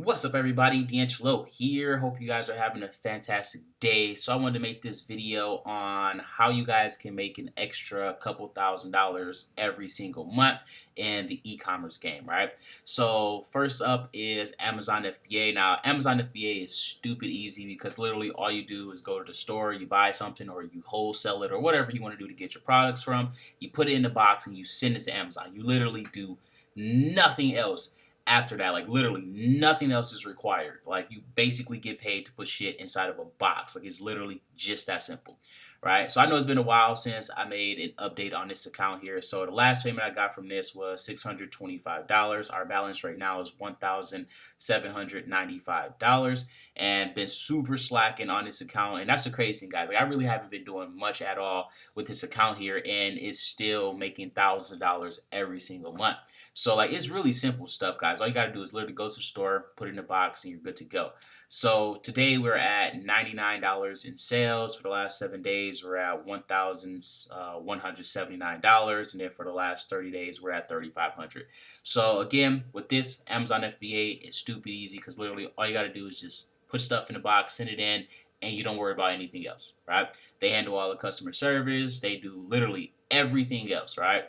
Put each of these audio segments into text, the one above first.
What's up, everybody? DeAngelo here. Hope you guys are having a fantastic day. So I wanted to make this video on how you guys can make an extra couple $1,000s every single month in the e-commerce game, right? So first up is Amazon FBA. Now, Amazon FBA is stupid easy because literally all you do is go to the store, you buy something, or you wholesale it, or whatever you want to do to get your products from. You put it in the box and you send it to Amazon. You literally do nothing else after that. Like, literally nothing else is required. Like, you basically get paid to put shit inside of a box. Like, it's literally just that simple, right? So I know it's been a while since I made an update on this account here. So the last payment I got from this was $625. Our balance right now is $1,795, and been super slacking on this account. And that's the crazy thing, guys. Like, I really haven't been doing much at all with this account here, and it's still making $1,000 every single month. So, like, it's really simple stuff, guys. All you got to do is literally go to the store, put it in a box, and you're good to go. So today we're at $99 in sales. For the last 7 days, we're at $1,179. And then for the last 30 days, we're at $3,500. So again, with this, Amazon FBA is stupid easy because literally all you got to do is just put stuff in the box, send it in, and you don't worry about anything else, right? They handle all the customer service. They do literally everything else, right?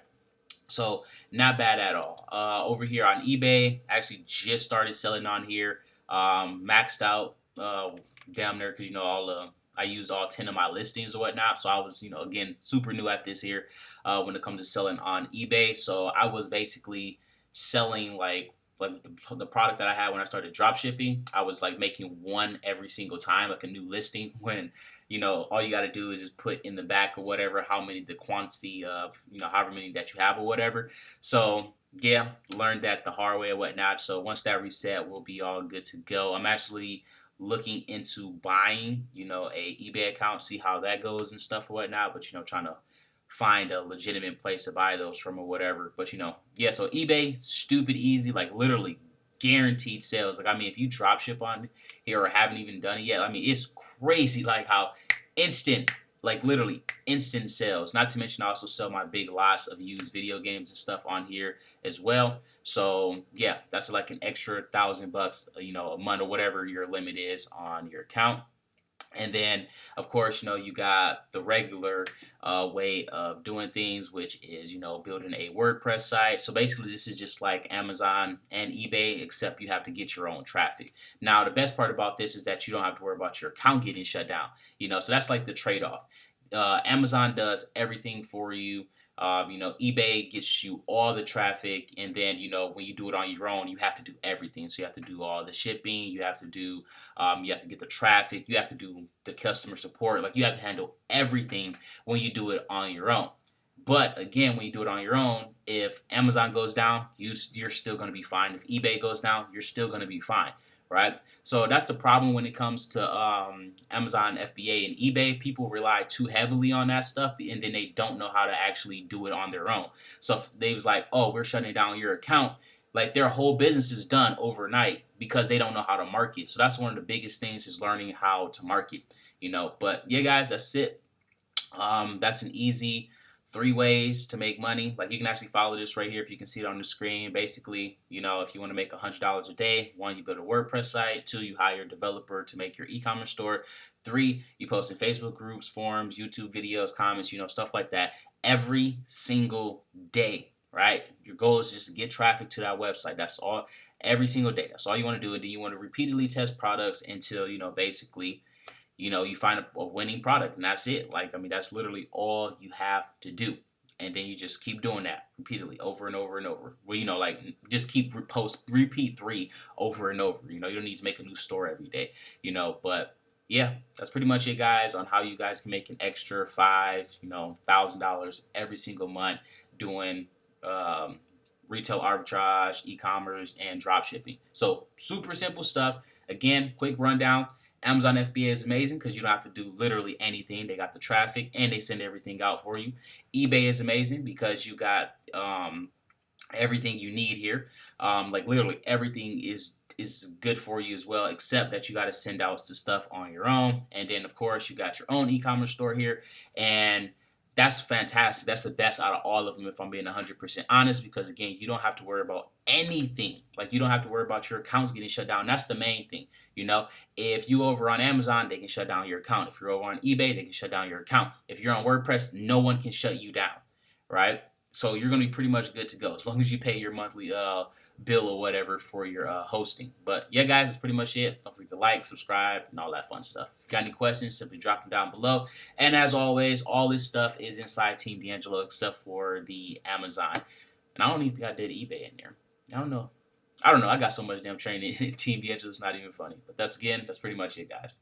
So not bad at all. Over here on eBay, actually just started selling on here. Maxed out damn near because I used all 10 of my listings or whatnot. So I was again super new at this here when it comes to selling on eBay. So I was basically selling like the product that I had when I started drop shipping. I was like making one every single time, like a new listing, when all you got to do is just put in the back or whatever the quantity of however many that you have or whatever. So yeah, learned that the hard way or whatnot. So once that reset, we'll be all good to go. I'm actually looking into buying a eBay account, see how that goes and stuff or whatnot, but trying to find a legitimate place to buy those from or whatever. But yeah, so eBay, stupid easy, like literally guaranteed sales. Like, I mean, if you drop ship on here or haven't even done it yet, I mean, it's crazy like how instant, like literally instant sales. Not to mention I also sell my big lots of used video games and stuff on here as well. So yeah, that's like an extra $1,000 a month or whatever your limit is on your account. And then, of course, you got the regular way of doing things, which is, building a WordPress site. So basically, this is just like Amazon and eBay, except you have to get your own traffic. Now, the best part about this is that you don't have to worry about your account getting shut down. So that's like the trade-off. Amazon does everything for you. eBay gets you all the traffic, and then when you do it on your own, you have to do everything. So you have to do all the shipping, you have to do, you have to get the traffic, you have to do the customer support. Like, you have to handle everything when you do it on your own. But again, when you do it on your own, if Amazon goes down, you're still going to be fine. If eBay goes down, you're still going to be fine. Right? So that's the problem when it comes to Amazon FBA and eBay. People rely too heavily on that stuff, and then they don't know how to actually do it on their own. So if they was like, oh, we're shutting down your account, like their whole business is done overnight because they don't know how to market. So that's one of the biggest things, is learning how to market. But yeah, guys, that's it. That's an easy 3 ways to make money. Like, you can actually follow this right here if you can see it on the screen. Basically, if you want to make $100 a day, 1, you build a WordPress site. 2, you hire a developer to make your e-commerce store. 3, you post in Facebook groups, forums, YouTube videos, comments, stuff like that every single day, right? Your goal is just to get traffic to that website. That's all, every single day. That's all you want to do. And then you want to repeatedly test products until, basically, you find a winning product, and that's it. Like, I mean, that's literally all you have to do. And then you just keep doing that repeatedly over and over and over. Well, like, just repeat 3 over and over. You don't need to make a new store every day, but yeah, that's pretty much it, guys, on how you guys can make an extra $1,000 every single month doing retail arbitrage, e-commerce, and drop shipping. So super simple stuff. Again, quick rundown. Amazon FBA is amazing because you don't have to do literally anything. They got the traffic and they send everything out for you. eBay is amazing because you got everything you need here. Like, literally everything is good for you as well, except that you got to send out the stuff on your own. And then, of course, you got your own e-commerce store here. And That's fantastic. That's the best out of all of them, if I'm being 100% honest, because again, you don't have to worry about anything. Like, you don't have to worry about your accounts getting shut down. That's the main thing. You know, if you over on Amazon, they can shut down your account. If you're over on eBay, they can shut down your account. If you're on WordPress, no one can shut you down, right? So you're going to be pretty much good to go as long as you pay your monthly bill or whatever for your hosting. But yeah, guys, that's pretty much it. Don't forget to like, subscribe, and all that fun stuff. If you got any questions, simply drop them down below. And as always, all this stuff is inside Team DeAngelo except for the Amazon. And I don't even think I did eBay in there. I don't know. I got so much damn training in Team DeAngelo, it's not even funny. But that's pretty much it, guys.